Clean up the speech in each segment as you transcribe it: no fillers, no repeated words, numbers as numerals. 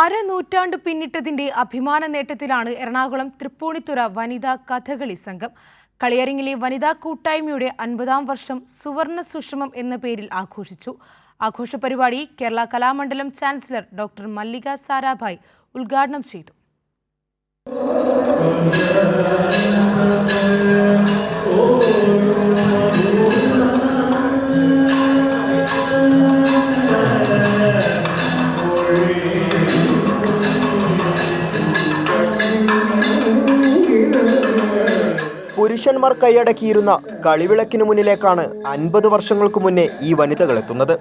അരനൂറ്റാണ്ട് പിന്നിട്ടതിന്റെ അഭിമാന നേട്ടത്തിലാണ് എറണാകുളം തൃപ്പൂണിത്തുറ വനിതാ കഥകളി സംഘം. കളിയരങ്ങിലെ വനിതാ കൂട്ടായ്മയുടെ 50-ാം വർഷം സുവർണ സുഷമം എന്ന പേരിൽ ആഘോഷിച്ചു. ആഘോഷ പരിപാടി കേരള കലാമണ്ഡലം ചാൻസലർ ഡോക്ടർ മല്ലിക സാരാഭായ് ഉദ്ഘാടനം ചെയ്തു. പുരുഷന്മാർ കൈയടക്കിയിരുന്ന കളിവിളക്കിനു മുന്നിലേക്കാണ് 50 വർഷങ്ങൾക്ക് മുന്നേ ഈ വനിതകൾ എത്തുന്നത്.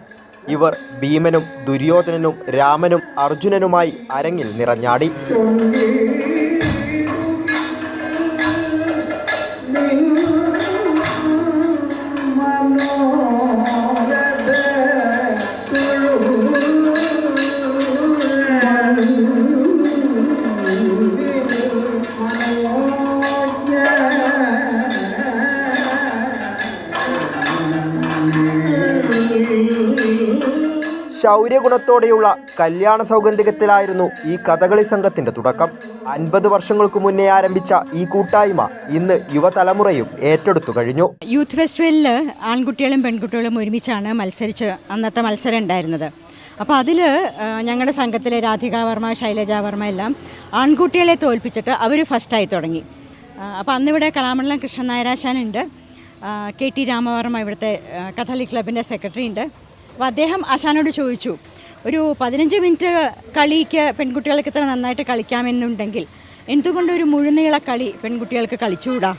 ഇവർ ഭീമനും ദുര്യോധനനും രാമനും അർജുനനുമായി അരങ്ങിൽ നിറഞ്ഞാടി. ശൗര്യഗുണത്തോടെയുള്ള കല്യാണ സൗഗന്ധികത്തിലായിരുന്നു ഈ കഥകളി സംഘത്തിന്റെ തുടക്കം. 50 വർഷങ്ങൾക്ക് മുന്നേ ആരംഭിച്ച ഈ കൂട്ടായ്മ ഇന്ന് യുവതലമുറയും ഏറ്റെടുത്തു കഴിഞ്ഞു. യൂത്ത് ഫെസ്റ്റിവലിൽ ആൺകുട്ടികളും പെൺകുട്ടികളും ഒരുമിച്ചാണ് മത്സരിച്ച് അന്നത്തെ മത്സരം ഉണ്ടായിരുന്നത്. അപ്പോൾ അതിൽ ഞങ്ങളുടെ സംഘത്തിലെ രാധിക വർമ്മ, ശൈലജ വർമ്മ എല്ലാം ആൺകുട്ടികളെ തോൽപ്പിച്ചിട്ട് അവർ ഫസ്റ്റായി തുടങ്ങി. അപ്പോൾ അന്നിവിടെ കലാമണ്ഡലം കൃഷ്ണൻ നായരാശാനുണ്ട്, KT രാമവർമ്മ ഇവിടുത്തെ കഥകളി ക്ലബിൻ്റെ സെക്രട്ടറി ഉണ്ട്. അപ്പോൾ അദ്ദേഹം ആശാനോട് ചോദിച്ചു, ഒരു 15 മിനിറ്റ് കളിക്ക് പെൺകുട്ടികൾക്ക് ഇത്ര നന്നായിട്ട് കളിക്കാമെന്നുണ്ടെങ്കിൽ എന്തുകൊണ്ട് ഒരു മുഴുനീള കളി പെൺകുട്ടികൾക്ക് കളിച്ചുകൂടാ?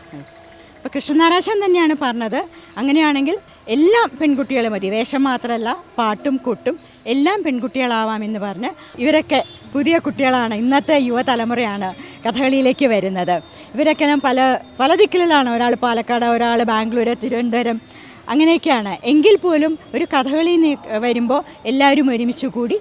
അപ്പോൾ കൃഷ്ണനാരാശാൻ തന്നെയാണ് പറഞ്ഞത്, അങ്ങനെയാണെങ്കിൽ എല്ലാം പെൺകുട്ടികൾ മതി, വേഷം മാത്രമല്ല പാട്ടും കൊട്ടും എല്ലാം പെൺകുട്ടികളാവാമെന്ന് പറഞ്ഞ് ഇവരൊക്കെ പുതിയ കുട്ടികളാണ്, ഇന്നത്തെ യുവതലമുറയാണ് കഥകളിയിലേക്ക് വരുന്നത്. ഇവരൊക്കെ പല ദിക്കിലാണ്, ഒരാൾ പാലക്കാട്, ഒരാൾ ബാംഗ്ലൂർ, തിരുവനന്തപുരം, അങ്ങനെയൊക്കെയാണ്. എങ്കിൽ പോലും ഒരു കഥകളി വരുമ്പോൾ എല്ലാവരും ഒരുമിച്ച് കൂടി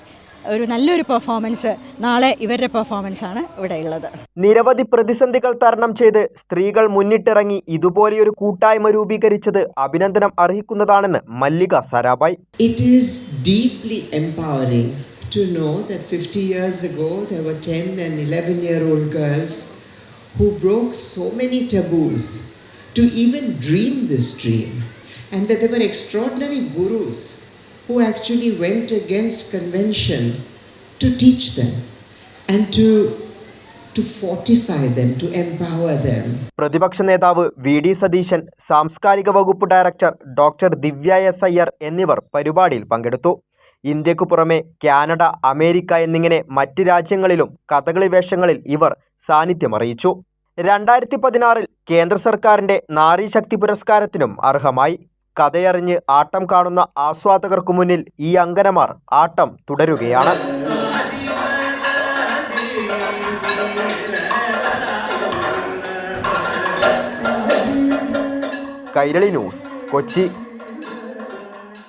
ഒരു നല്ലൊരു പെർഫോമൻസ്, നാളെ ഇവരുടെ പെർഫോമൻസാണ് ഇവിടെ ഉള്ളത്. നിരവധി പ്രതിസന്ധികൾ തരണം ചെയ്ത് സ്ത്രീകൾ മുന്നിട്ടിറങ്ങി ഇതുപോലെയൊരു കൂട്ടായ്മ രൂപീകരിച്ചത് അഭിനന്ദനം അർഹിക്കുന്നതാണെന്ന് മല്ലിക Sarabhai. It is deeply empowering to know that 50 years ago there were 10 and 11-year-old girls who broke so many taboos to even dream this dream, and that there were extraordinary gurus who actually went against convention to teach them and to fortify them, to empower them. പ്രതിപക്ഷ നേതാവ് VD Satheesan, സാംസ്കാരിക വകുപ്പ് director doctor ദിവ്യ S. Iyer എന്നിവർ പരിപാടിയിൽ പങ്കെടുത്തു. ഇന്ത്യക്കു പുറമെ Canada, America എന്നിങ്ങനെ മറ്റ് രാജ്യങ്ങളിലും കഥകളി വേഷങ്ങളിൽ ഇവർ സാന്നിധ്യമറിയിച്ചു. 2016 കേന്ദ്ര സർക്കാരിന്റെ നാരീശക്തി പുരസ്കാരത്തിനും അർഹമായി. കഥയറിഞ്ഞ് ആട്ടം കാണുന്ന ആസ്വാദകർക്കു മുന്നിൽ ഈ അങ്കനമാർ ആട്ടം തുടരുകയാണ്. കൈരളി ന്യൂസ്, കൊച്ചി.